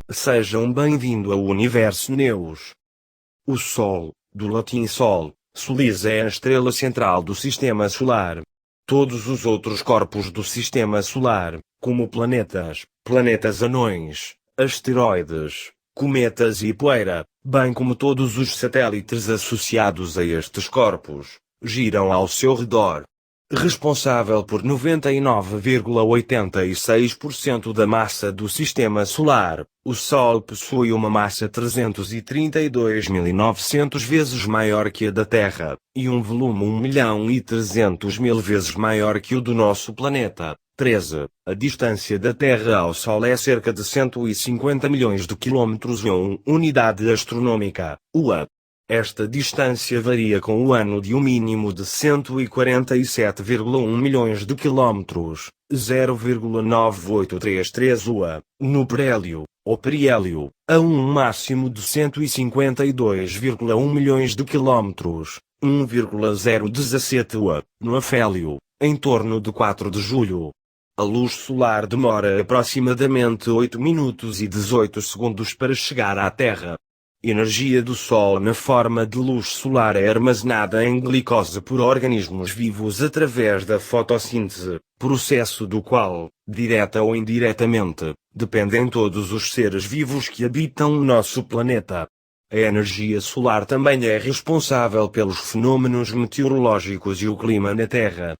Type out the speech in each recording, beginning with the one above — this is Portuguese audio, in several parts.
Sejam bem-vindos ao Universo Neus. O Sol, do latim Sol, Solis é a estrela central do Sistema Solar. Todos os outros corpos do Sistema Solar, como planetas, planetas anões, asteroides, cometas e poeira, bem como todos os satélites associados a estes corpos, giram ao seu redor. Responsável por 99,86% da massa do Sistema Solar, o Sol possui uma massa 332.900 vezes maior que a da Terra, e um volume 1.300.000 vezes maior que o do nosso planeta. 13. A distância da Terra ao Sol é cerca de 150 milhões de quilômetros em unidade astronômica, UA. Esta distância varia com o ano de um mínimo de 147,1 milhões de quilômetros, 0,9833 UA, no perélio, ou periélio, a um máximo de 152,1 milhões de quilômetros, 1,017 UA, no afélio, em torno de 4 de julho. A luz solar demora aproximadamente 8 minutos e 18 segundos para chegar à Terra. Energia do Sol na forma de luz solar é armazenada em glicose por organismos vivos através da fotossíntese, processo do qual, direta ou indiretamente, dependem todos os seres vivos que habitam o nosso planeta. A energia solar também é responsável pelos fenômenos meteorológicos e o clima na Terra.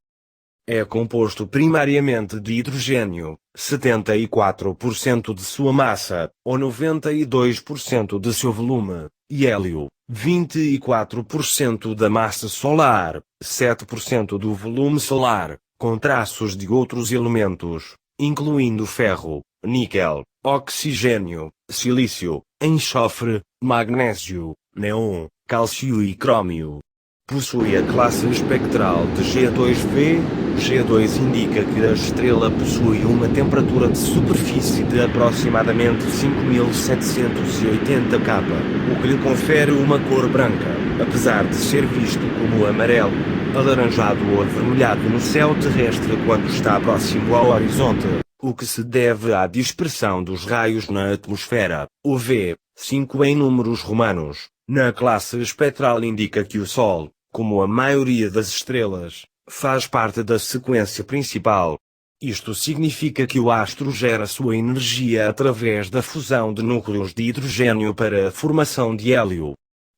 É composto primariamente de hidrogênio, 74% de sua massa, ou 92% de seu volume, e hélio, 24% da massa solar, 7% do volume solar, com traços de outros elementos, incluindo ferro, níquel, oxigênio, silício, enxofre, magnésio, neon, cálcio e crômio. Possui a classe espectral de G2V. G2 indica que a estrela possui uma temperatura de superfície de aproximadamente 5780 K, o que lhe confere uma cor branca, apesar de ser visto como amarelo, alaranjado ou avermelhado no céu terrestre quando está próximo ao horizonte, o que se deve à dispersão dos raios na atmosfera. O V5 em números romanos, na classe espectral indica que o Sol, como a maioria das estrelas, faz parte da sequência principal. Isto significa que o astro gera sua energia através da fusão de núcleos de hidrogênio para a formação de hélio.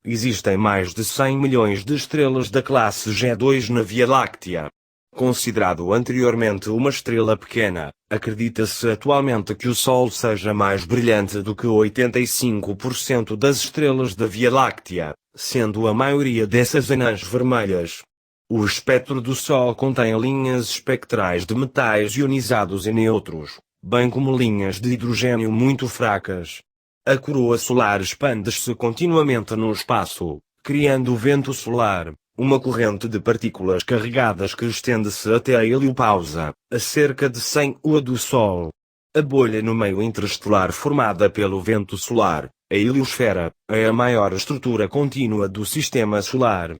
Existem mais de 100 milhões de estrelas da classe G2 na Via Láctea. Considerado anteriormente uma estrela pequena, acredita-se atualmente que o Sol seja mais brilhante do que 85% das estrelas da Via Láctea, sendo a maioria dessas anãs vermelhas. O espectro do Sol contém linhas espectrais de metais ionizados e neutros, bem como linhas de hidrogênio muito fracas. A coroa solar expande-se continuamente no espaço, criando o vento solar, uma corrente de partículas carregadas que estende-se até a heliopausa, a cerca de 100 UA do Sol. A bolha no meio interestelar formada pelo vento solar, a heliosfera, é a maior estrutura contínua do Sistema Solar.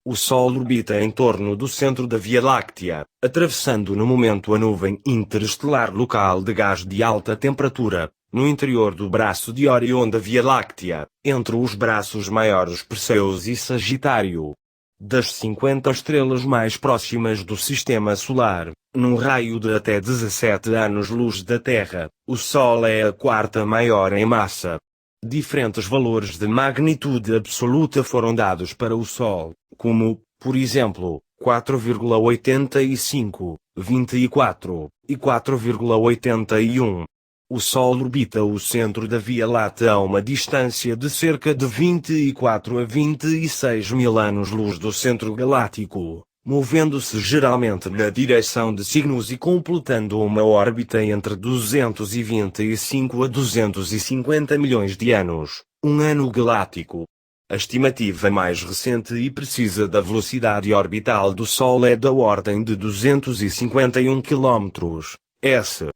O Sol orbita em torno do centro da Via Láctea, atravessando no momento a nuvem interestelar local de gás de alta temperatura, no interior do braço de Orion da Via Láctea, entre os braços maiores Perseus e Sagitário. Das 50 estrelas mais próximas do Sistema Solar, num raio de até 17 anos-luz da Terra, o Sol é a quarta maior em massa. Diferentes valores de magnitude absoluta foram dados para o Sol, como, por exemplo, 4,85, 24 e 4,81. O Sol orbita o centro da Via Láctea a uma distância de cerca de 24 a 26 mil anos-luz do centro galáctico, movendo-se geralmente na direção de signos e completando uma órbita entre 225 a 250 milhões de anos, um ano galáctico. A estimativa mais recente e precisa da velocidade orbital do Sol é da ordem de 251 km/s.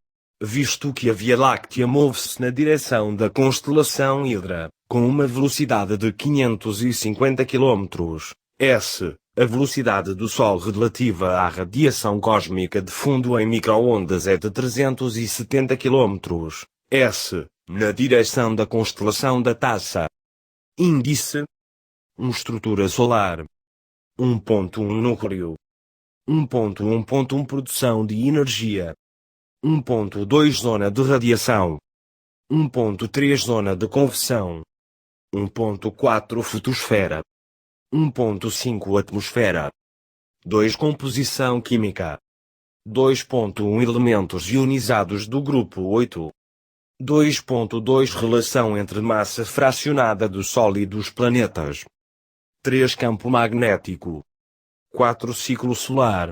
Visto que a Via Láctea move-se na direção da constelação Hidra, com uma velocidade de 550 km/s, a velocidade do Sol relativa à radiação cósmica de fundo em microondas é de 370 km/s, na direção da constelação da Taça. Índice: estrutura solar. 1.1 Núcleo. 1.1.1 Produção de energia. 1.2 Zona de radiação. 1.3 Zona de convecção. 1.4 Fotosfera. 1.5 Atmosfera. 2 Composição química. 2.1 Elementos ionizados do grupo 8. 2.2 Relação entre massa fracionada do Sol e dos planetas. 3 Campo magnético. 4 Ciclo solar.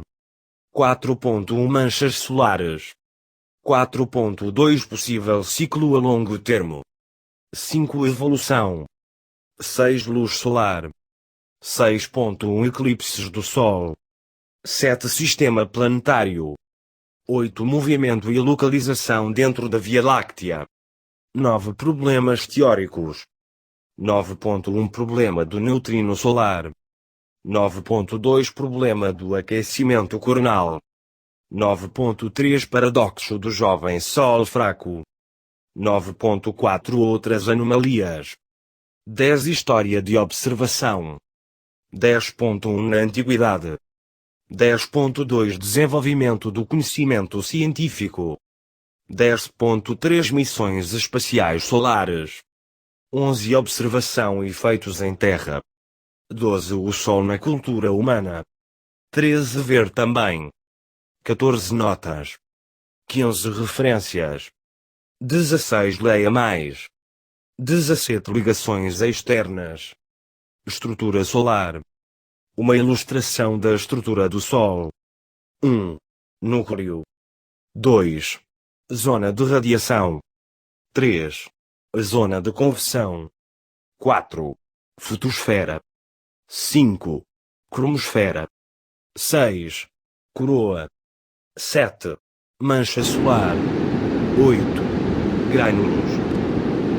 4.1 Manchas solares. 4.2 Possível ciclo a longo termo. 5 Evolução. 6 Luz solar. 6.1 Eclipses do Sol. 7 Sistema planetário. 8 Movimento e localização dentro da Via Láctea. 9 Problemas teóricos. 9.1 Problema do neutrino solar. 9.2 Problema do aquecimento coronal. 9.3 Paradoxo do jovem Sol fraco. 9.4 Outras anomalias. 10 História de observação. 10.1 Na Antiguidade. 10.2 Desenvolvimento do conhecimento científico. 10.3 Missões espaciais solares. 11 Observação e efeitos em Terra. 12 O Sol na cultura humana. 13 Ver também. 14 Notas. 15 Referências. 16 Leia mais. 17 Ligações externas. Estrutura solar. Uma ilustração da estrutura do Sol. 1. Núcleo. 2. Zona de radiação. 3. Zona de convecção. 4. Fotosfera. 5. Cromosfera. 6. Coroa. 7. Mancha solar. 8. Grânulos.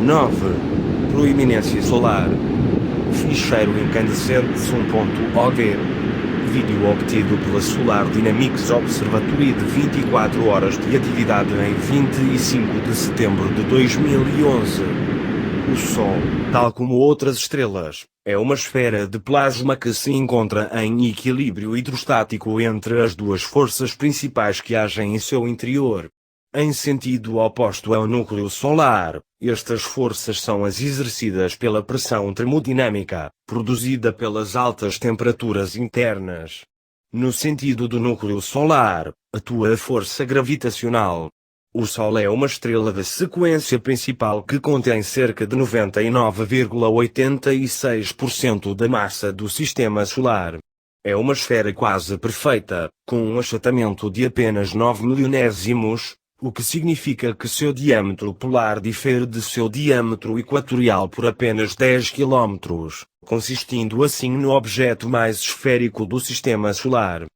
9. Proeminência solar. Ficheiro incandescente 1.OD. Vídeo obtido pela Solar Dynamics Observatory de 24 horas de atividade em 25 de setembro de 2011. O Sol, tal como outras estrelas, é uma esfera de plasma que se encontra em equilíbrio hidrostático entre as duas forças principais que agem em seu interior. Em sentido oposto ao núcleo solar, estas forças são as exercidas pela pressão termodinâmica, produzida pelas altas temperaturas internas. No sentido do núcleo solar, atua a força gravitacional. O Sol é uma estrela da sequência principal que contém cerca de 99,86% da massa do Sistema Solar. É uma esfera quase perfeita, com um achatamento de apenas 9 milionésimos, o que significa que seu diâmetro polar difere de seu diâmetro equatorial por apenas 10 km, consistindo assim no objeto mais esférico do Sistema Solar.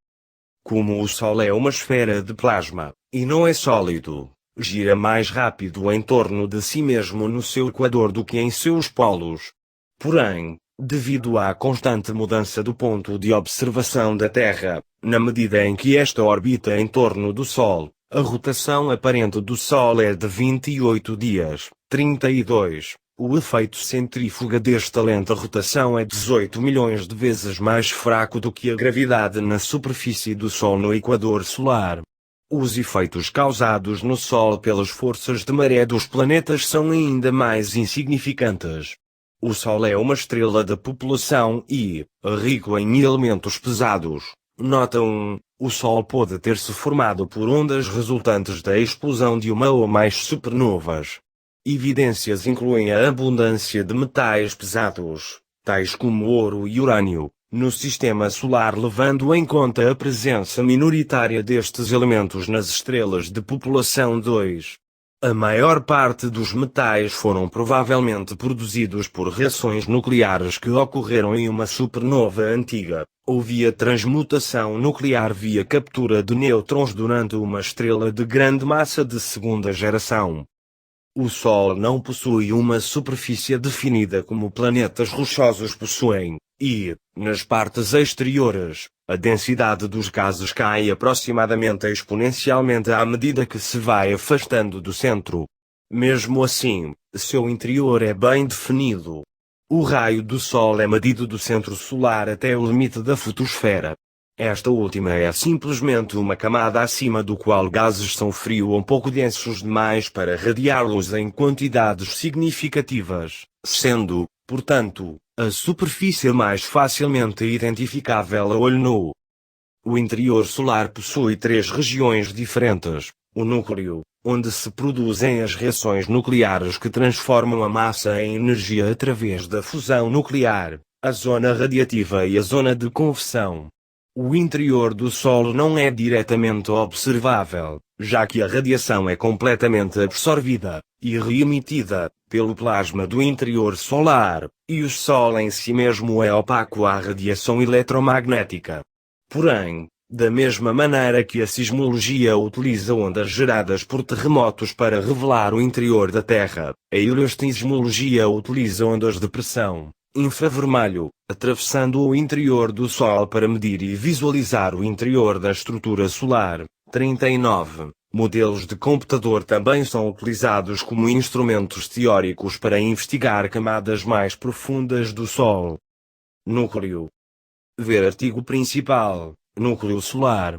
Como o Sol é uma esfera de plasma, e não é sólido, gira mais rápido em torno de si mesmo no seu equador do que em seus polos. Porém, devido à constante mudança do ponto de observação da Terra, na medida em que esta orbita em torno do Sol, a rotação aparente do Sol é de 28 dias, 32. O efeito centrífuga desta lenta rotação é 18 milhões de vezes mais fraco do que a gravidade na superfície do Sol no equador solar. Os efeitos causados no Sol pelas forças de maré dos planetas são ainda mais insignificantes. O Sol é uma estrela de população e, rico em elementos pesados. Nota 1. O Sol pode ter-se formado por ondas resultantes da explosão de uma ou mais supernovas. Evidências incluem a abundância de metais pesados, tais como ouro e urânio, no Sistema Solar, levando em conta a presença minoritária destes elementos nas estrelas de população 2. A maior parte dos metais foram provavelmente produzidos por reações nucleares que ocorreram em uma supernova antiga, ou via transmutação nuclear via captura de nêutrons durante uma estrela de grande massa de segunda geração. O Sol não possui uma superfície definida como planetas rochosos possuem, e, nas partes exteriores, a densidade dos gases cai aproximadamente exponencialmente à medida que se vai afastando do centro. Mesmo assim, seu interior é bem definido. O raio do Sol é medido do centro solar até o limite da fotosfera. Esta última é simplesmente uma camada acima do qual gases são frio ou um pouco densos demais para radiar luz em quantidades significativas, sendo, portanto, a superfície mais facilmente identificável a olho nu. O interior solar possui três regiões diferentes: o núcleo, onde se produzem as reações nucleares que transformam a massa em energia através da fusão nuclear, a zona radiativa e a zona de conversão. O interior do Sol não é diretamente observável, já que a radiação é completamente absorvida e reemitida pelo plasma do interior solar, e o Sol em si mesmo é opaco à radiação eletromagnética. Porém, da mesma maneira que a sismologia utiliza ondas geradas por terremotos para revelar o interior da Terra, a heliosismologia utiliza ondas de pressão infravermelho, atravessando o interior do Sol para medir e visualizar o interior da estrutura solar. 39. Modelos de computador também são utilizados como instrumentos teóricos para investigar camadas mais profundas do Sol. Núcleo. Ver artigo principal. Núcleo solar.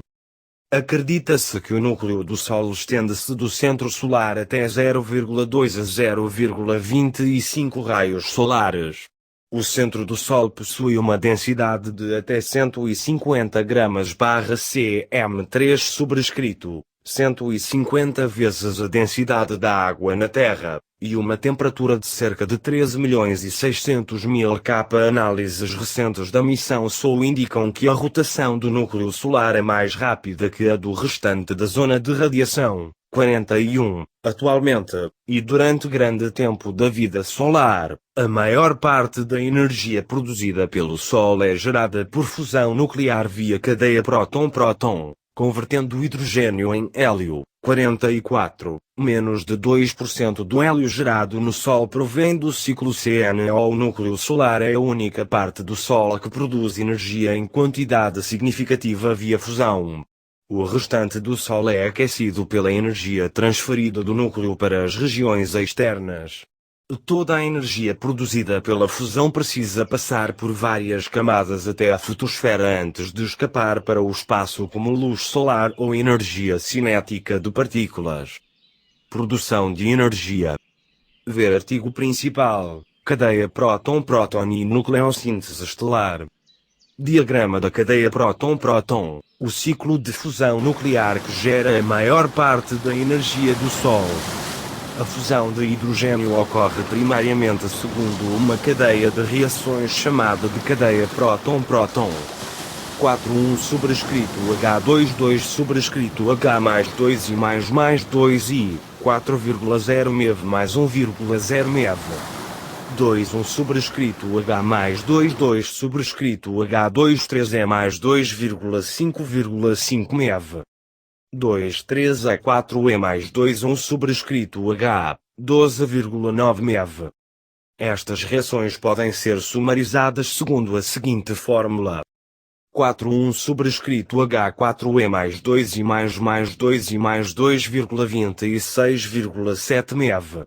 Acredita-se que o núcleo do Sol estende-se do centro solar até 0,2 a 0,25 raios solares. O centro do Sol possui uma densidade de até 150 gramas/cm3 subscrito, 150 vezes a densidade da água na Terra, e uma temperatura de cerca de 13.600.000 K. Análises recentes da missão SOL indicam que a rotação do núcleo solar é mais rápida que a do restante da zona de radiação. 41. Atualmente, e durante grande tempo da vida solar, a maior parte da energia produzida pelo Sol é gerada por fusão nuclear via cadeia próton-próton, convertendo o hidrogênio em hélio. 44. Menos de 2% do hélio gerado no Sol provém do ciclo CNO. O núcleo solar é a única parte do Sol que produz energia em quantidade significativa via fusão. O restante do Sol é aquecido pela energia transferida do núcleo para as regiões externas. Toda a energia produzida pela fusão precisa passar por várias camadas até a fotosfera antes de escapar para o espaço como luz solar ou energia cinética de partículas. Produção de energia. Ver artigo principal. Cadeia próton-próton e nucleossíntese estelar. Diagrama da cadeia próton-próton. O ciclo de fusão nuclear que gera a maior parte da energia do Sol. A fusão de hidrogênio ocorre primariamente segundo uma cadeia de reações chamada de cadeia próton-próton. 4,1 subscrito H22 subscrito H mais 2 e mais 2 e 4,0 MeV mais 1,0 MeV. 2,1 subscrito H mais 2,2 subscrito H23 é mais 2,5 MeV. 2,3 a 4 e mais 2,1 subscrito H, 12,9 MeV. Estas reações podem ser sumarizadas segundo a seguinte fórmula. 4,1 subscrito H 4e mais 2 e mais 2 e mais 2,26,7 MeV.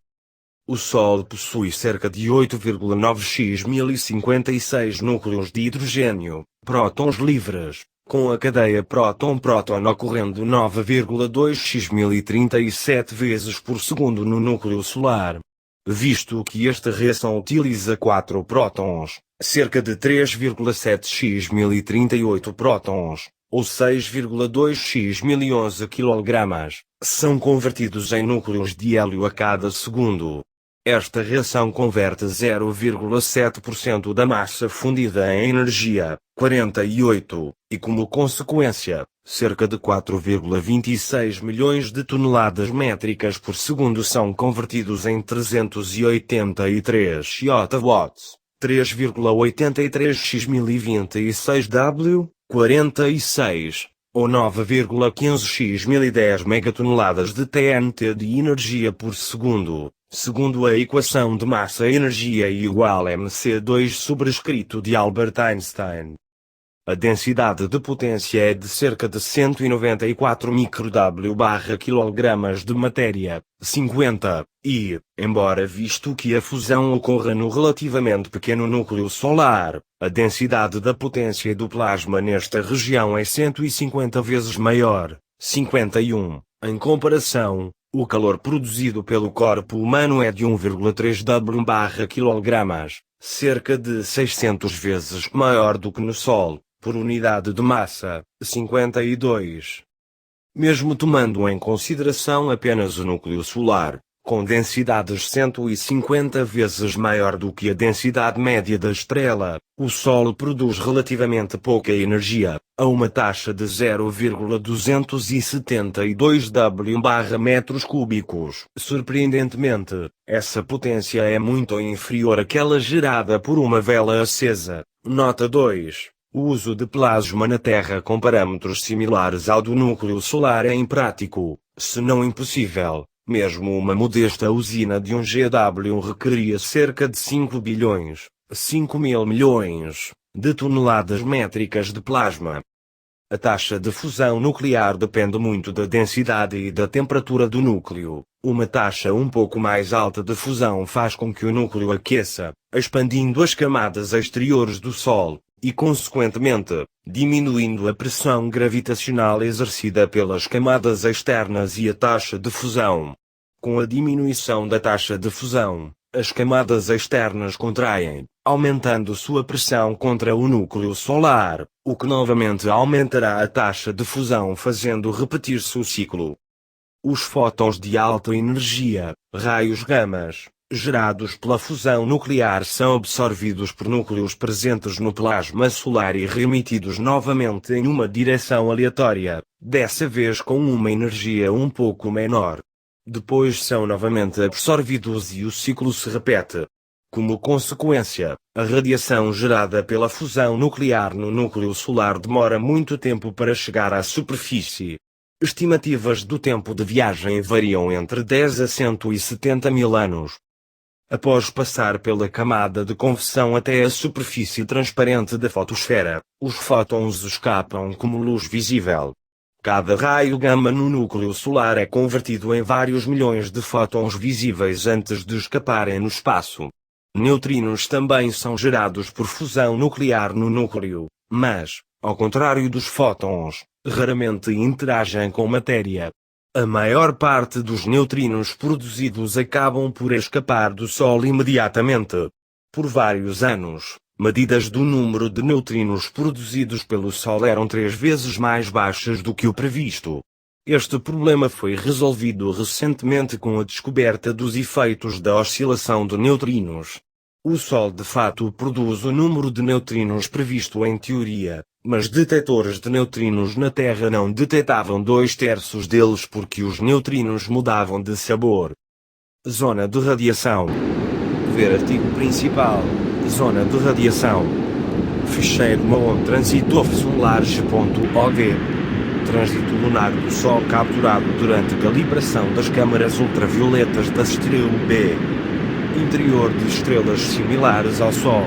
O Sol possui cerca de 8,9x 1056 núcleos de hidrogênio, prótons livres, com a cadeia próton-próton ocorrendo 9,2x 1037 vezes por segundo no núcleo solar. Visto que esta reação utiliza 4 prótons, cerca de 3,7x 1038 prótons, ou 6,2x 1011 kg, são convertidos em núcleos de hélio a cada segundo. Esta reação converte 0,7% da massa fundida em energia, 48, e como consequência, cerca de 4,26 milhões de toneladas métricas por segundo são convertidos em 383 watts, 3,83x 1026 W, 46, ou 9,15x 1010 megatoneladas de TNT de energia por segundo. Segundo a equação de massa-energia igual mc2 subscrito de Albert Einstein. A densidade de potência é de cerca de 194 microW/kg de matéria, 50, e, embora visto que a fusão ocorra no relativamente pequeno núcleo solar, a densidade da potência do plasma nesta região é 150 vezes maior, 51. Em comparação, o calor produzido pelo corpo humano é de 1,3 W/kg, cerca de 600 vezes maior do que no Sol, por unidade de massa, 52. Mesmo tomando em consideração apenas o núcleo solar, com densidades 150 vezes maior do que a densidade média da estrela, o Sol produz relativamente pouca energia, a uma taxa de 0,272 W/metros cúbicos. Surpreendentemente, essa potência é muito inferior àquela gerada por uma vela acesa. Nota 2. O uso de plasma na Terra com parâmetros similares ao do núcleo solar é imprático, se não impossível. Mesmo uma modesta usina de 1 GW requeria cerca de 5 bilhões, 5 mil milhões, de toneladas métricas de plasma. A taxa de fusão nuclear depende muito da densidade e da temperatura do núcleo. Uma taxa um pouco mais alta de fusão faz com que o núcleo aqueça, expandindo as camadas exteriores do Sol, e consequentemente, diminuindo a pressão gravitacional exercida pelas camadas externas e a taxa de fusão. Com a diminuição da taxa de fusão, as camadas externas contraem, aumentando sua pressão contra o núcleo solar, o que novamente aumentará a taxa de fusão fazendo repetir-se o ciclo. Os fótons de alta energia, raios gamas, gerados pela fusão nuclear são absorvidos por núcleos presentes no plasma solar e remitidos novamente em uma direção aleatória, dessa vez com uma energia um pouco menor. Depois são novamente absorvidos e o ciclo se repete. Como consequência, a radiação gerada pela fusão nuclear no núcleo solar demora muito tempo para chegar à superfície. Estimativas do tempo de viagem variam entre 10 a 170 mil anos. Após passar pela camada de conveção até a superfície transparente da fotosfera, os fótons escapam como luz visível. Cada raio gama no núcleo solar é convertido em vários milhões de fótons visíveis antes de escaparem no espaço. Neutrinos também são gerados por fusão nuclear no núcleo, mas, ao contrário dos fótons, raramente interagem com matéria. A maior parte dos neutrinos produzidos acabam por escapar do Sol imediatamente. Por vários anos, medidas do número de neutrinos produzidos pelo Sol eram 3 vezes mais baixas do que o previsto. Este problema foi resolvido recentemente com a descoberta dos efeitos da oscilação de neutrinos. O Sol de fato produz o número de neutrinos previsto em teoria, mas detectores de neutrinos na Terra não detectavam 2/3 deles porque os neutrinos mudavam de sabor. Zona de radiação. Ver artigo principal. Zona de radiação. Ficheiro MON transitofsolarge.org. Trânsito lunar do Sol capturado durante calibração das câmaras ultravioletas da estrela B. Interior de estrelas similares ao Sol.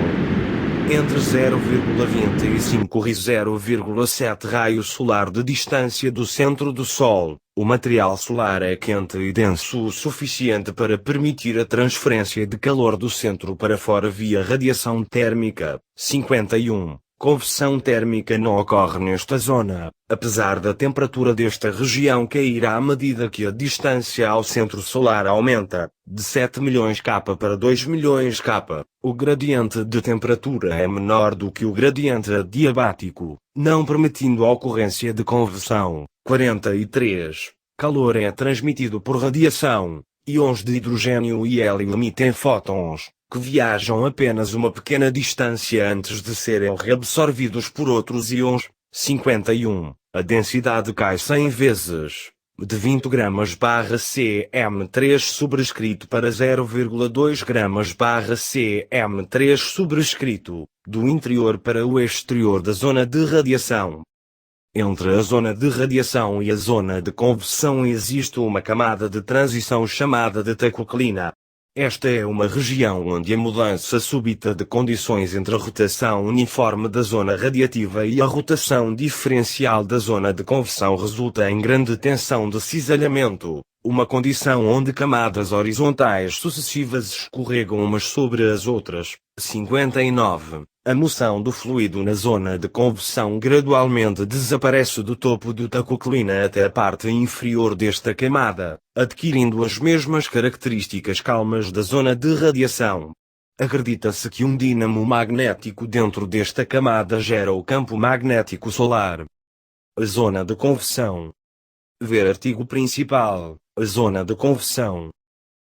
Entre 0,25 e 0,7 raio solar de distância do centro do Sol, o material solar é quente e denso o suficiente para permitir a transferência de calor do centro para fora via radiação térmica. 51. Conversão térmica não ocorre nesta zona, apesar da temperatura desta região cair à medida que a distância ao centro solar aumenta, de 7 milhões K para 2 milhões K. O gradiente de temperatura é menor do que o gradiente adiabático, não permitindo a ocorrência de conversão. 43. Calor é transmitido por radiação. Íons de hidrogênio e hélio emitem fótons, que viajam apenas uma pequena distância antes de serem reabsorvidos por outros íons. 51. A densidade cai 100 vezes, de 20 gramas/cm3 sobrescrito para 0,2 gramas/cm3 sobrescrito, do interior para o exterior da zona de radiação. Entre a zona de radiação e a zona de conversão existe uma camada de transição chamada de tacoclina. Esta é uma região onde a mudança súbita de condições entre a rotação uniforme da zona radiativa e a rotação diferencial da zona de convecção resulta em grande tensão de cisalhamento, uma condição onde camadas horizontais sucessivas escorregam umas sobre as outras. 59. A moção do fluido na zona de convecção gradualmente desaparece do topo do tacoclina até a parte inferior desta camada, adquirindo as mesmas características calmas da zona de radiação. Acredita-se que um dínamo magnético dentro desta camada gera o campo magnético solar. A zona de convecção. Ver artigo principal. A zona de convecção.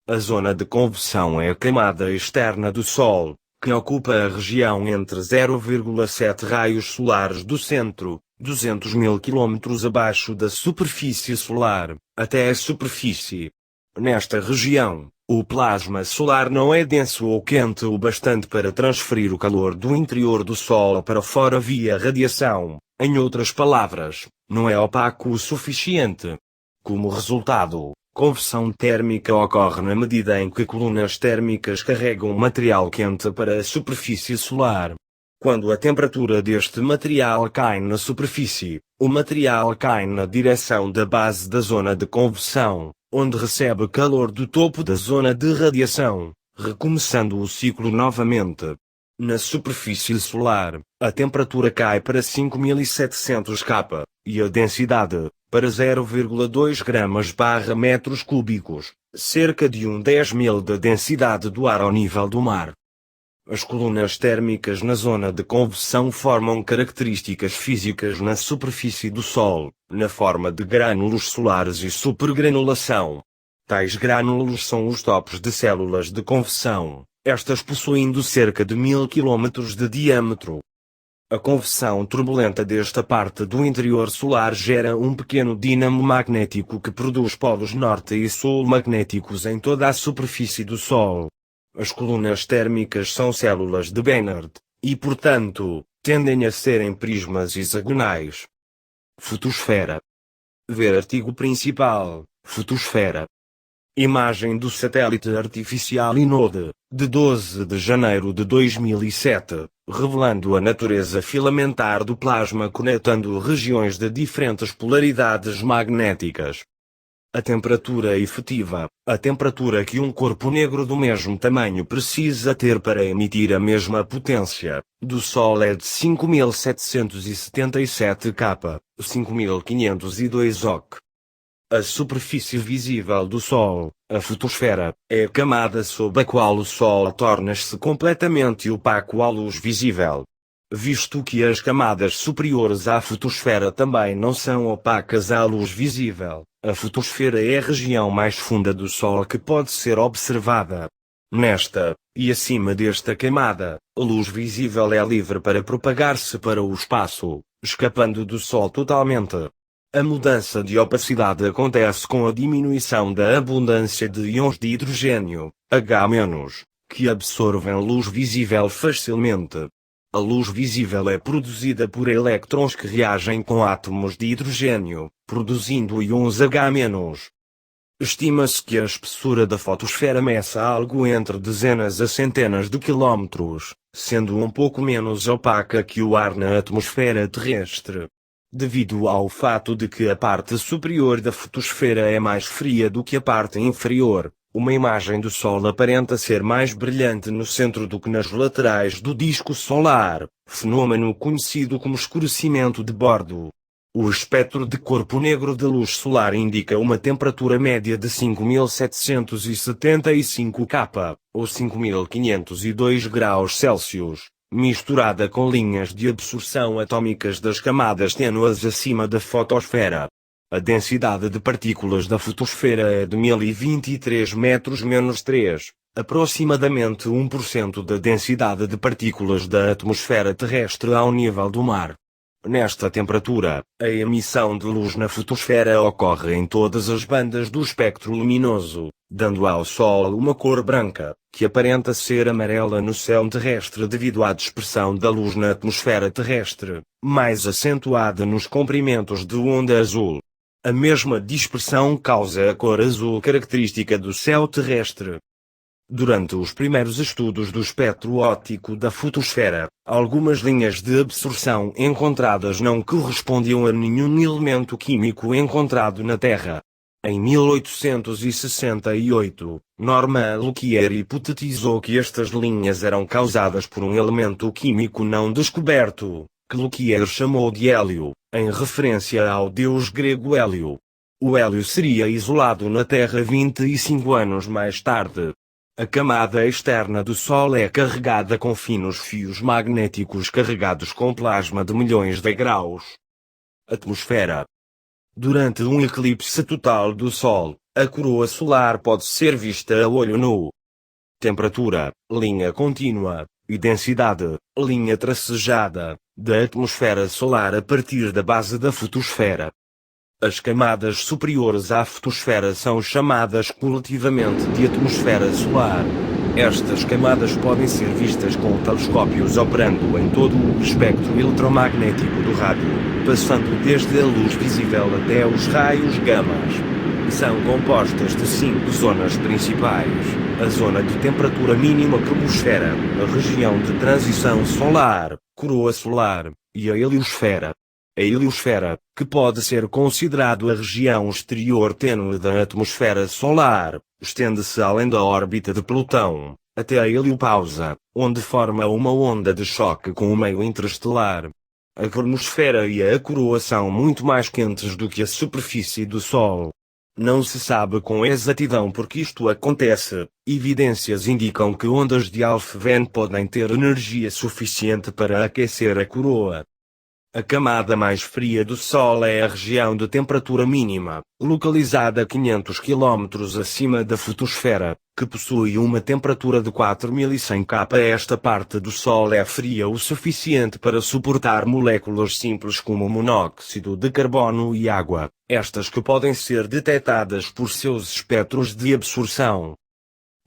A zona de convecção é a camada externa do Sol, que ocupa a região entre 0,7 raios solares do centro, 200 mil km abaixo da superfície solar, até a superfície. Nesta região, o plasma solar não é denso ou quente o bastante para transferir o calor do interior do Sol para fora via radiação. Em outras palavras, não é opaco o suficiente. Como resultado, conversão térmica ocorre na medida em que colunas térmicas carregam material quente para a superfície solar. Quando a temperatura deste material cai na superfície, o material cai na direção da base da zona de convecção, onde recebe calor do topo da zona de radiação, recomeçando o ciclo novamente. Na superfície solar, a temperatura cai para 5700 K, e a densidade, para 0,2 gramas/metros cúbicos, cerca de 10.000 da densidade do ar ao nível do mar. As colunas térmicas na zona de convecção formam características físicas na superfície do Sol, na forma de grânulos solares e supergranulação. Tais grânulos são os topos de células de convecção, estas possuindo cerca de 1000 km de diâmetro. A convecção turbulenta desta parte do interior solar gera um pequeno dínamo magnético que produz polos norte e sul magnéticos em toda a superfície do Sol. As colunas térmicas são células de Bénard, e portanto, tendem a serem prismas hexagonais. Fotosfera. Ver artigo principal, Fotosfera. Imagem do satélite artificial INODE, de 12 de janeiro de 2007, revelando a natureza filamentar do plasma conectando regiões de diferentes polaridades magnéticas. A temperatura efetiva, a temperatura que um corpo negro do mesmo tamanho precisa ter para emitir a mesma potência, do Sol é de 5777 K, 5502 oC. A superfície visível do Sol, a fotosfera, é a camada sob a qual o Sol torna-se completamente opaco à luz visível. Visto que as camadas superiores à fotosfera também não são opacas à luz visível, a fotosfera é a região mais funda do Sol que pode ser observada. Nesta, e acima desta camada, a luz visível é livre para propagar-se para o espaço, escapando do Sol totalmente. A mudança de opacidade acontece com a diminuição da abundância de íons de hidrogênio, H-, que absorvem luz visível facilmente. A luz visível é produzida por elétrons que reagem com átomos de hidrogênio, produzindo íons H-. Estima-se que a espessura da fotosfera meça algo entre dezenas a centenas de quilómetros, sendo um pouco menos opaca que o ar na atmosfera terrestre. Devido ao fato de que a parte superior da fotosfera é mais fria do que a parte inferior, uma imagem do Sol aparenta ser mais brilhante no centro do que nas laterais do disco solar, fenômeno conhecido como escurecimento de bordo. O espectro de corpo negro de luz solar indica uma temperatura média de 5775 K, ou 5502 graus Celsius, misturada com linhas de absorção atômicas das camadas tênues acima da fotosfera. A densidade de partículas da fotosfera é de 1023 metros-3, aproximadamente 1% da densidade de partículas da atmosfera terrestre ao nível do mar. Nesta temperatura, a emissão de luz na fotosfera ocorre em todas as bandas do espectro luminoso, dando ao Sol uma cor branca, que aparenta ser amarela no céu terrestre devido à dispersão da luz na atmosfera terrestre, mais acentuada nos comprimentos de onda azul. A mesma dispersão causa a cor azul característica do céu terrestre. Durante os primeiros estudos do espectro óptico da fotosfera, algumas linhas de absorção encontradas não correspondiam a nenhum elemento químico encontrado na Terra. Em 1868, Norman Lockyer hipotetizou que estas linhas eram causadas por um elemento químico não descoberto, que Lockyer chamou de hélio, em referência ao deus grego Hélio. O hélio seria isolado na Terra 25 anos mais tarde. A camada externa do Sol é carregada com finos fios magnéticos carregados com plasma de milhões de graus. Atmosfera. Durante um eclipse total do Sol, a coroa solar pode ser vista a olho nu. Temperatura, linha contínua, e densidade, linha tracejada, da atmosfera solar a partir da base da fotosfera. As camadas superiores à fotosfera são chamadas coletivamente de atmosfera solar. Estas camadas podem ser vistas com telescópios operando em todo o espectro eletromagnético do rádio, passando desde a luz visível até os raios gamas. São compostas de 5 zonas principais: a zona de temperatura mínima cromosfera, a região de transição solar, coroa solar, e a heliosfera. A heliosfera, que pode ser considerado a região exterior tênue da atmosfera solar, estende-se além da órbita de Plutão, até a heliopausa, onde forma uma onda de choque com o meio interestelar. A cronosfera e a coroa são muito mais quentes do que a superfície do Sol. Não se sabe com exatidão por que isto acontece. Evidências indicam que ondas de Alfvén podem ter energia suficiente para aquecer a coroa. A camada mais fria do Sol é a região de temperatura mínima, localizada a 500 km acima da fotosfera, que possui uma temperatura de 4100 K. Esta parte do Sol é fria o suficiente para suportar moléculas simples como monóxido de carbono e água, estas que podem ser detectadas por seus espectros de absorção.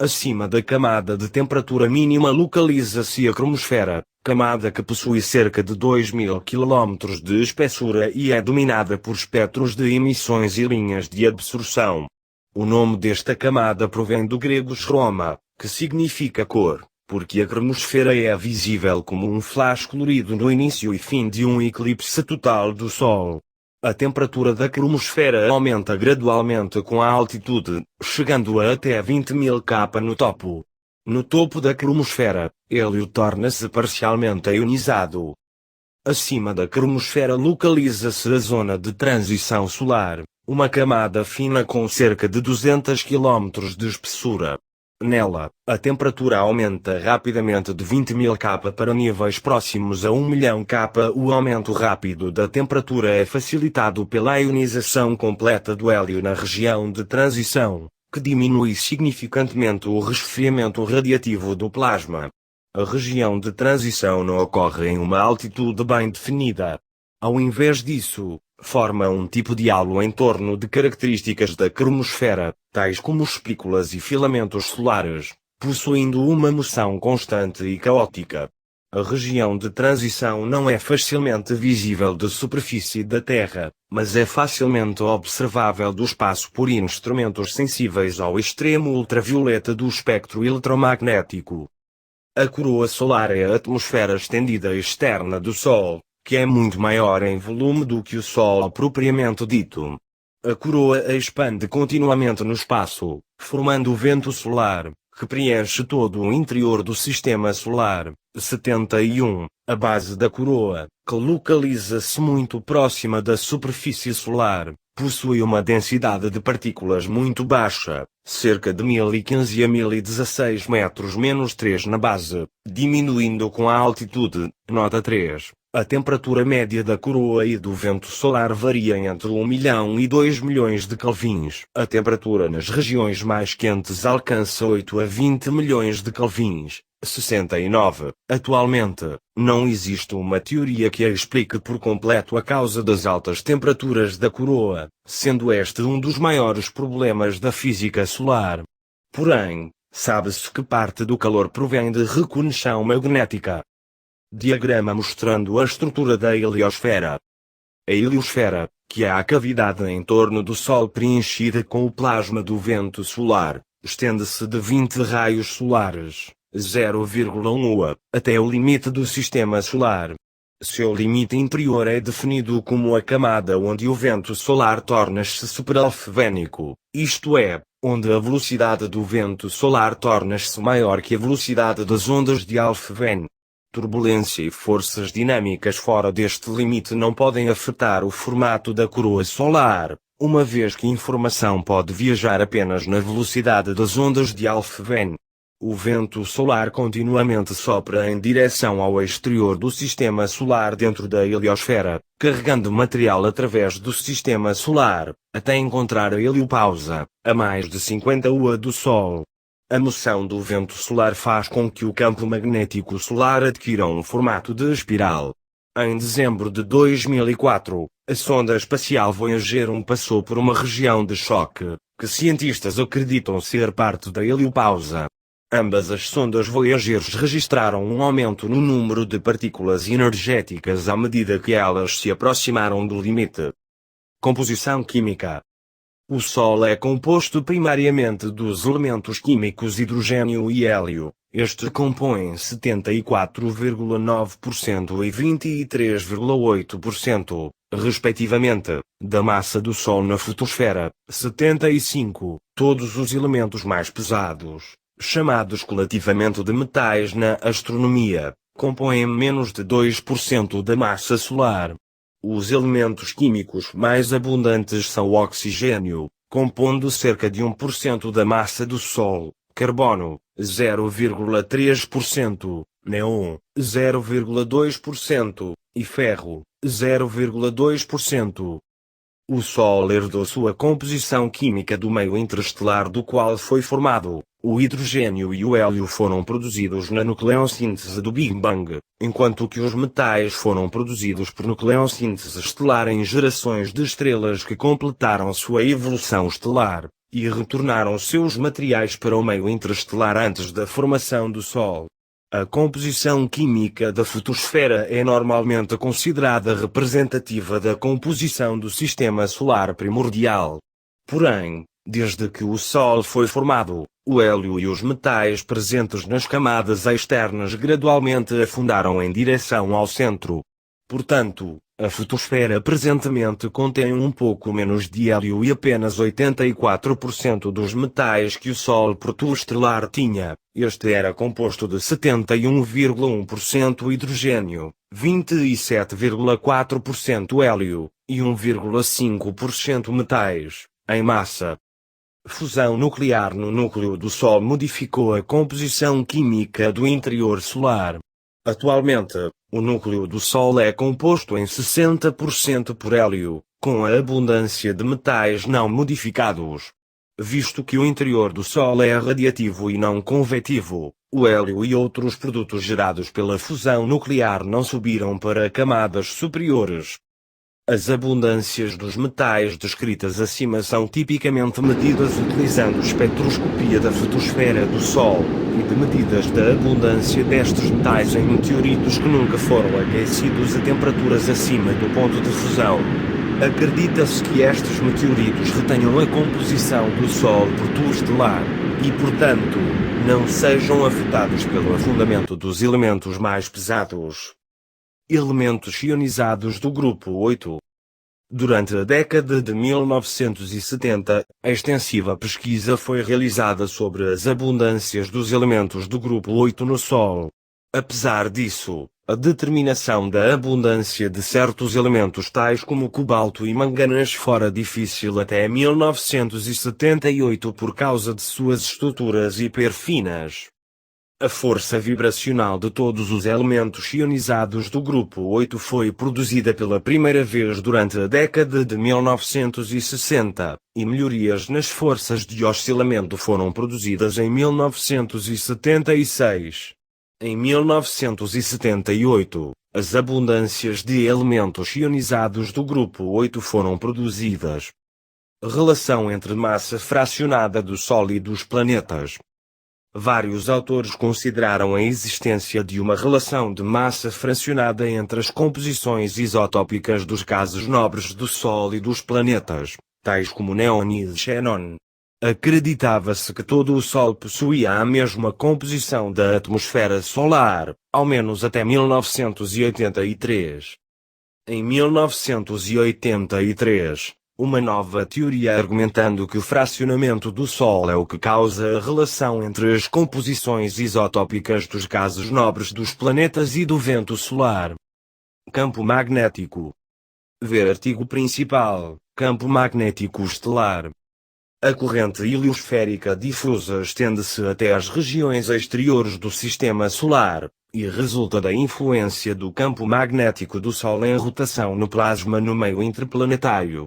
Acima da camada de temperatura mínima localiza-se a cromosfera, camada que possui cerca de 2000 km de espessura e é dominada por espectros de emissões e linhas de absorção. O nome desta camada provém do grego chroma, que significa cor, porque a cromosfera é visível como um flash colorido no início e fim de um eclipse total do Sol. A temperatura da cromosfera aumenta gradualmente com a altitude, chegando a até 20.000 K no topo. No topo da cromosfera, hélio torna-se parcialmente ionizado. Acima da cromosfera localiza-se a zona de transição solar, uma camada fina com cerca de 200 km de espessura. Nela, a temperatura aumenta rapidamente de 20.000 K para níveis próximos a 1 milhão K. O aumento rápido da temperatura é facilitado pela ionização completa do hélio na região de transição, que diminui significantemente o resfriamento radiativo do plasma. A região de transição não ocorre em uma altitude bem definida. Ao invés disso, forma um tipo de halo em torno de características da cromosfera, tais como espículas e filamentos solares, possuindo uma moção constante e caótica. A região de transição não é facilmente visível da superfície da Terra, mas é facilmente observável do espaço por instrumentos sensíveis ao extremo ultravioleta do espectro eletromagnético. A coroa solar é a atmosfera estendida externa do Sol, que é muito maior em volume do que o Sol propriamente dito. A coroa expande continuamente no espaço, formando o vento solar, que preenche todo o interior do Sistema Solar. 71. A base da coroa, que localiza-se muito próxima da superfície solar, possui uma densidade de partículas muito baixa, cerca de 1015 a 1016 metros-3 na base, diminuindo com a altitude. Nota 3. A temperatura média da coroa e do vento solar varia entre 1 milhão e 2 milhões de kelvins. A temperatura nas regiões mais quentes alcança 8 a 20 milhões de kelvins. 69. Atualmente, não existe uma teoria que explique por completo a causa das altas temperaturas da coroa, sendo este um dos maiores problemas da física solar. Porém, sabe-se que parte do calor provém de reconexão magnética. Diagrama mostrando a estrutura da heliosfera. A heliosfera, que é a cavidade em torno do Sol preenchida com o plasma do vento solar, estende-se de 20 raios solares, 0,1 UA, até o limite do sistema solar. Seu limite interior é definido como a camada onde o vento solar torna-se superalfvénico, isto é, onde a velocidade do vento solar torna-se maior que a velocidade das ondas de Alfvén. Turbulência e forças dinâmicas fora deste limite não podem afetar o formato da coroa solar, uma vez que a informação pode viajar apenas na velocidade das ondas de Alfvén. O vento solar continuamente sopra em direção ao exterior do sistema solar dentro da heliosfera, carregando material através do sistema solar, até encontrar a heliopausa, a mais de 50 UA do Sol. A moção do vento solar faz com que o campo magnético solar adquira um formato de espiral. Em dezembro de 2004, a sonda espacial Voyager 1 passou por uma região de choque, que cientistas acreditam ser parte da heliopausa. Ambas as sondas Voyagers registraram um aumento no número de partículas energéticas à medida que elas se aproximaram do limite. Composição química. O Sol é composto primariamente dos elementos químicos hidrogênio e hélio. Este compõe 74,9% e 23,8%, respectivamente, da massa do Sol na fotosfera. 75. Todos os elementos mais pesados, chamados coletivamente de metais na astronomia, compõem menos de 2% da massa solar. Os elementos químicos mais abundantes são o oxigênio, compondo cerca de 1% da massa do Sol, carbono, 0,3%, neon, 0,2% e ferro, 0,2%. O Sol herdou sua composição química do meio interestelar do qual foi formado. O hidrogênio e o hélio foram produzidos na nucleossíntese do Big Bang, enquanto que os metais foram produzidos por nucleossíntese estelar em gerações de estrelas que completaram sua evolução estelar, e retornaram seus materiais para o meio interestelar antes da formação do Sol. A composição química da fotosfera é normalmente considerada representativa da composição do sistema solar primordial. Porém, desde que o Sol foi formado, o hélio e os metais presentes nas camadas externas gradualmente afundaram em direção ao centro. Portanto, a fotosfera presentemente contém um pouco menos de hélio e apenas 84% dos metais que o Sol protoestelar tinha. Este era composto de 71,1% hidrogênio, 27,4% hélio e 1,5% metais, em massa. Fusão nuclear no núcleo do Sol modificou a composição química do interior solar. Atualmente, o núcleo do Sol é composto em 60% por hélio, com a abundância de metais não modificados. Visto que o interior do Sol é radiativo e não convetivo, o hélio e outros produtos gerados pela fusão nuclear não subiram para camadas superiores. As abundâncias dos metais descritas acima são tipicamente medidas utilizando espectroscopia da fotosfera do Sol, e de medidas da abundância destes metais em meteoritos que nunca foram aquecidos a temperaturas acima do ponto de fusão. Acredita-se que estes meteoritos retenham a composição do Sol protoestelar, e portanto, não sejam afetados pelo afundamento dos elementos mais pesados. Elementos ionizados do grupo 8. Durante a década de 1970, a extensiva pesquisa foi realizada sobre as abundâncias dos elementos do grupo 8 no Sol. Apesar disso, a determinação da abundância de certos elementos tais como cobalto e manganês fora difícil até 1978 por causa de suas estruturas hiperfinas. A força vibracional de todos os elementos ionizados do grupo 8 foi produzida pela primeira vez durante a década de 1960, e melhorias nas forças de oscilamento foram produzidas em 1976. Em 1978, as abundâncias de elementos ionizados do grupo 8 foram produzidas. Relação entre massa fracionada do Sol e dos planetas. Vários autores consideraram a existência de uma relação de massa fracionada entre as composições isotópicas dos gases nobres do Sol e dos planetas, tais como néon e xenon. Acreditava-se que todo o Sol possuía a mesma composição da atmosfera solar, ao menos até 1983. Em 1983, uma nova teoria argumentando que o fracionamento do Sol é o que causa a relação entre as composições isotópicas dos gases nobres dos planetas e do vento solar. Campo magnético. Ver artigo principal, campo magnético estelar. A corrente heliosférica difusa estende-se até as regiões exteriores do Sistema Solar, e resulta da influência do campo magnético do Sol em rotação no plasma no meio interplanetário.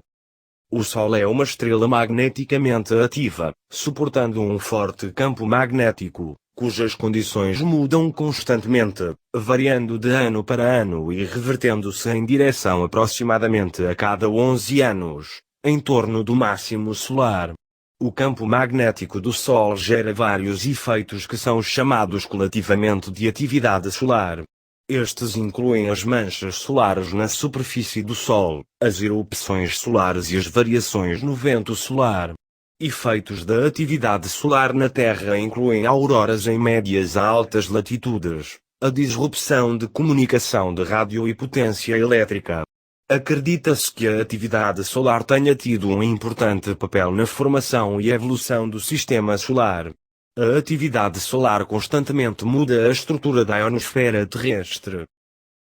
O Sol é uma estrela magneticamente ativa, suportando um forte campo magnético, cujas condições mudam constantemente, variando de ano para ano e revertendo-se em direção aproximadamente a cada 11 anos, em torno do máximo solar. O campo magnético do Sol gera vários efeitos que são chamados coletivamente de atividade solar. Estes incluem as manchas solares na superfície do Sol, as erupções solares e as variações no vento solar. Efeitos da atividade solar na Terra incluem auroras em médias a altas latitudes, a disrupção de comunicação de rádio e potência elétrica. Acredita-se que a atividade solar tenha tido um importante papel na formação e evolução do Sistema Solar. A atividade solar constantemente muda a estrutura da ionosfera terrestre.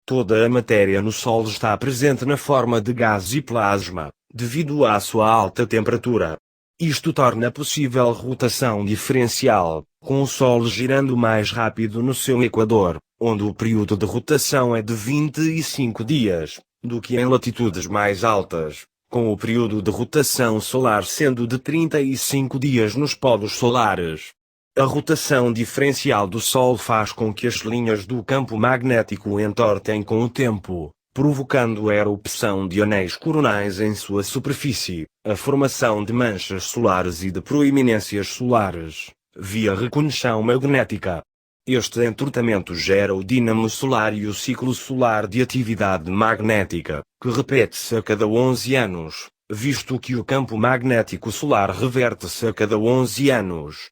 Toda a matéria no Sol está presente na forma de gás e plasma, devido à sua alta temperatura. Isto torna possível rotação diferencial, com o Sol girando mais rápido no seu equador, onde o período de rotação é de 25 dias, do que em latitudes mais altas, com o período de rotação solar sendo de 35 dias nos polos solares. A rotação diferencial do Sol faz com que as linhas do campo magnético entortem com o tempo, provocando a erupção de anéis coronais em sua superfície, a formação de manchas solares e de proeminências solares, via reconexão magnética. Este entortamento gera o dínamo solar e o ciclo solar de atividade magnética, que repete-se a cada 11 anos, visto que o campo magnético solar reverte-se a cada 11 anos.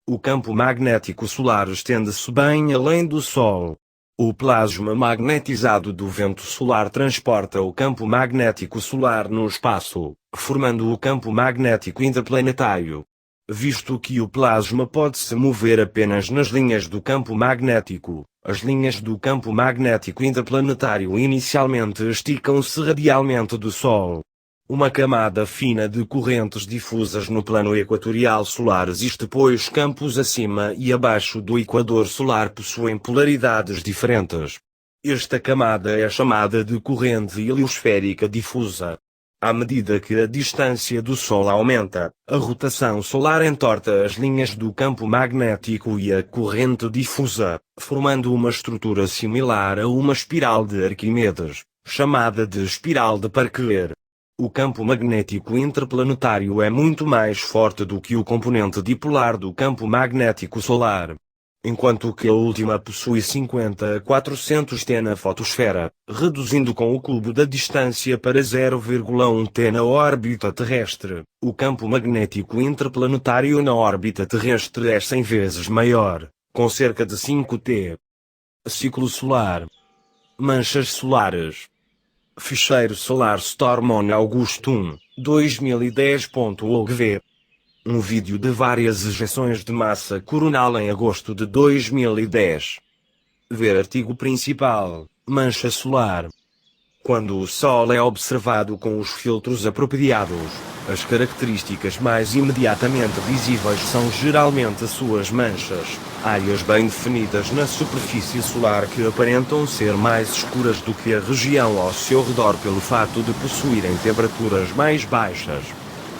O campo magnético solar estende-se bem além do Sol. O plasma magnetizado do vento solar transporta o campo magnético solar no espaço, formando o campo magnético interplanetário. Visto que o plasma pode se mover apenas nas linhas do campo magnético, as linhas do campo magnético interplanetário inicialmente esticam-se radialmente do Sol. Uma camada fina de correntes difusas no plano equatorial solar existe, pois campos acima e abaixo do equador solar possuem polaridades diferentes. Esta camada é chamada de corrente heliosférica difusa. À medida que a distância do Sol aumenta, a rotação solar entorta as linhas do campo magnético e a corrente difusa, formando uma estrutura similar a uma espiral de Arquimedes, chamada de espiral de Parker. O campo magnético interplanetário é muito mais forte do que o componente dipolar do campo magnético solar. Enquanto que a última possui 50 a 400 T na fotosfera, reduzindo com o cubo da distância para 0,1 T na órbita terrestre, o campo magnético interplanetário na órbita terrestre é 100 vezes maior, com cerca de 5 T. Ciclo solar. Manchas solares. Ficheiro Solar Storm on August 1, 2010.org. Um vídeo de várias ejeções de massa coronal em agosto de 2010. Ver artigo principal, mancha solar. Quando o Sol é observado com os filtros apropriados, as características mais imediatamente visíveis são geralmente suas manchas, áreas bem definidas na superfície solar que aparentam ser mais escuras do que a região ao seu redor pelo fato de possuírem temperaturas mais baixas.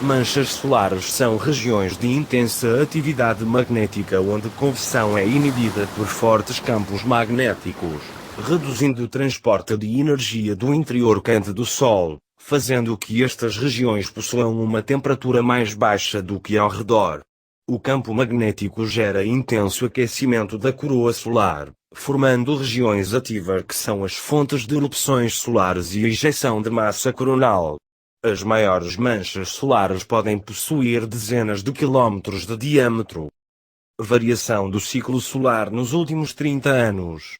Manchas solares são regiões de intensa atividade magnética onde conveção é inibida por fortes campos magnéticos, reduzindo o transporte de energia do interior quente do Sol, fazendo que estas regiões possuam uma temperatura mais baixa do que ao redor. O campo magnético gera intenso aquecimento da coroa solar, formando regiões ativas que são as fontes de erupções solares e ejeção de massa coronal. As maiores manchas solares podem possuir dezenas de quilómetros de diâmetro. Variação do ciclo solar nos últimos 30 anos.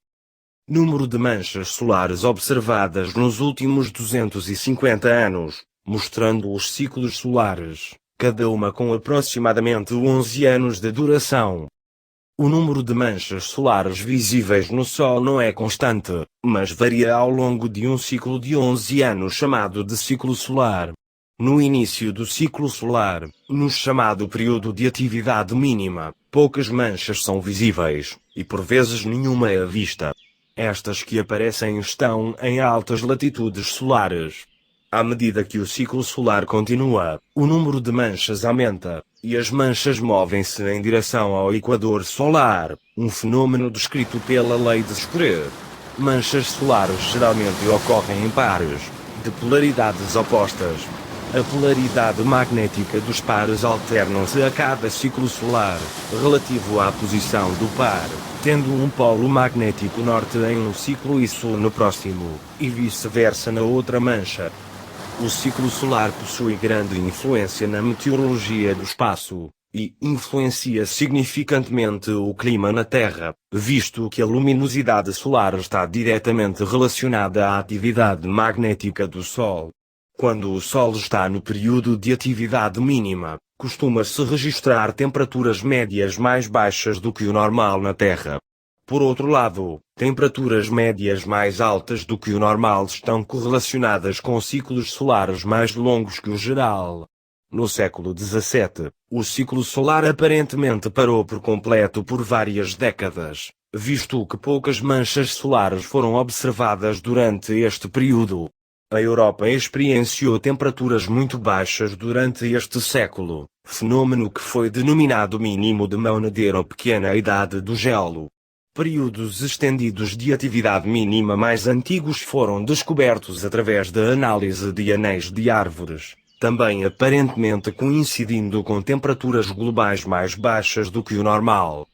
Número de manchas solares observadas nos últimos 250 anos, mostrando os ciclos solares, cada uma com aproximadamente 11 anos de duração. O número de manchas solares visíveis no Sol não é constante, mas varia ao longo de um ciclo de 11 anos chamado de ciclo solar. No início do ciclo solar, no chamado período de atividade mínima, poucas manchas são visíveis, e por vezes nenhuma é vista. Estas que aparecem estão em altas latitudes solares. À medida que o ciclo solar continua, o número de manchas aumenta, e as manchas movem-se em direção ao equador solar, um fenômeno descrito pela lei de Square. Manchas solares geralmente ocorrem em pares, de polaridades opostas. A polaridade magnética dos pares alternam-se a cada ciclo solar, relativo à posição do par, tendo um polo magnético norte em um ciclo e sul no próximo, e vice-versa na outra mancha. O ciclo solar possui grande influência na meteorologia do espaço, e influencia significantemente o clima na Terra, visto que a luminosidade solar está diretamente relacionada à atividade magnética do Sol. Quando o Sol está no período de atividade mínima, costuma-se registrar temperaturas médias mais baixas do que o normal na Terra. Por outro lado, temperaturas médias mais altas do que o normal estão correlacionadas com ciclos solares mais longos que o geral. No século XVII, o ciclo solar aparentemente parou por completo por várias décadas, visto que poucas manchas solares foram observadas durante este período. A Europa experienciou temperaturas muito baixas durante este século, fenômeno que foi denominado mínimo de Monadero ou pequena idade do gelo. Períodos estendidos de atividade mínima mais antigos foram descobertos através da análise de anéis de árvores, também aparentemente coincidindo com temperaturas globais mais baixas do que o normal.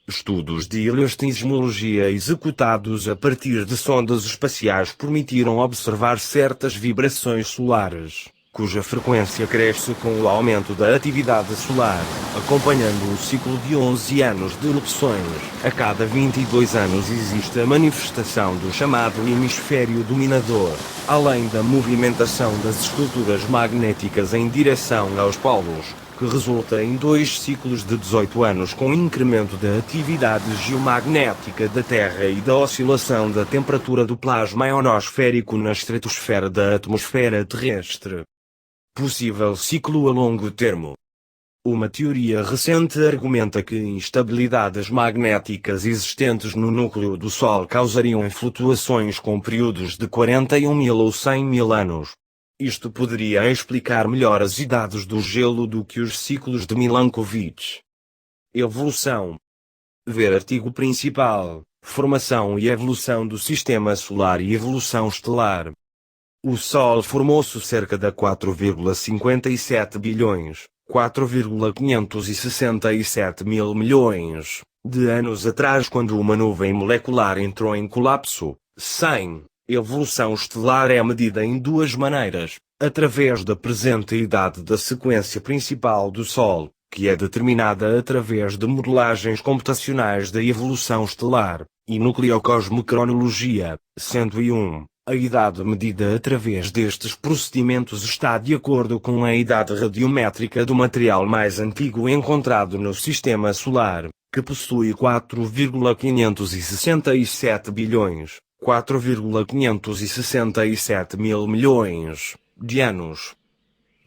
Estudos de eleosismologia executados a partir de sondas espaciais permitiram observar certas vibrações solares, cuja frequência cresce com o aumento da atividade solar, acompanhando o ciclo de 11 anos de erupções. A cada 22 anos existe a manifestação do chamado hemisfério dominador, além da movimentação das estruturas magnéticas em direção aos polos, que resulta em 2 ciclos de 18 anos com incremento da atividade geomagnética da Terra e da oscilação da temperatura do plasma ionosférico na estratosfera da atmosfera terrestre. Possível ciclo a longo termo. Uma teoria recente argumenta que instabilidades magnéticas existentes no núcleo do Sol causariam flutuações com períodos de 41.000 ou 100.000 anos. Isto poderia explicar melhor as idades do gelo do que os ciclos de Milankovitch. Evolução. Ver artigo principal, formação e evolução do Sistema Solar e evolução estelar. O Sol formou-se cerca de 4,57 bilhões, 4,567 mil milhões, de anos atrás quando uma nuvem molecular entrou em colapso. 100. Evolução estelar é medida em duas maneiras, através da presente idade da sequência principal do Sol, que é determinada através de modelagens computacionais da evolução estelar, e nucleocosmocronologia. 101. A idade medida através destes procedimentos está de acordo com a idade radiométrica do material mais antigo encontrado no Sistema Solar, que possui 4,567 bilhões. 4,567 mil milhões de anos.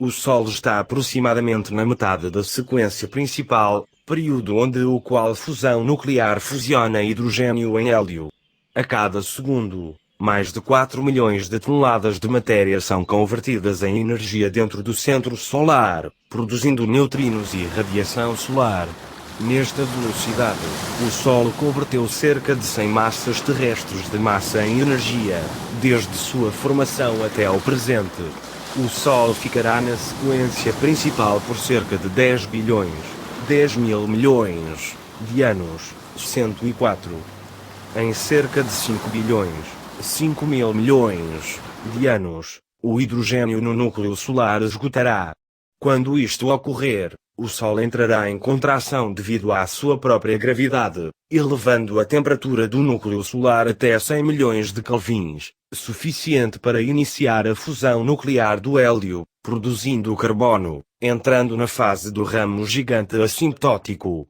O Sol está aproximadamente na metade da sequência principal, período onde o qual fusão nuclear fusiona hidrogênio em hélio. A cada segundo, mais de 4 milhões de toneladas de matéria são convertidas em energia dentro do centro solar, produzindo neutrinos e radiação solar. Nesta velocidade, o Sol converteu cerca de 100 massas terrestres de massa em energia, desde sua formação até ao presente. O Sol ficará na sequência principal por cerca de 10 bilhões, 10 mil milhões, de anos, 104. Em cerca de 5 bilhões, 5 mil milhões, de anos, o hidrogênio no núcleo solar esgotará. Quando isto ocorrer, o Sol entrará em contração devido à sua própria gravidade, elevando a temperatura do núcleo solar até 100 milhões de kelvins, suficiente para iniciar a fusão nuclear do hélio, produzindo o carbono, entrando na fase do ramo gigante assintótico.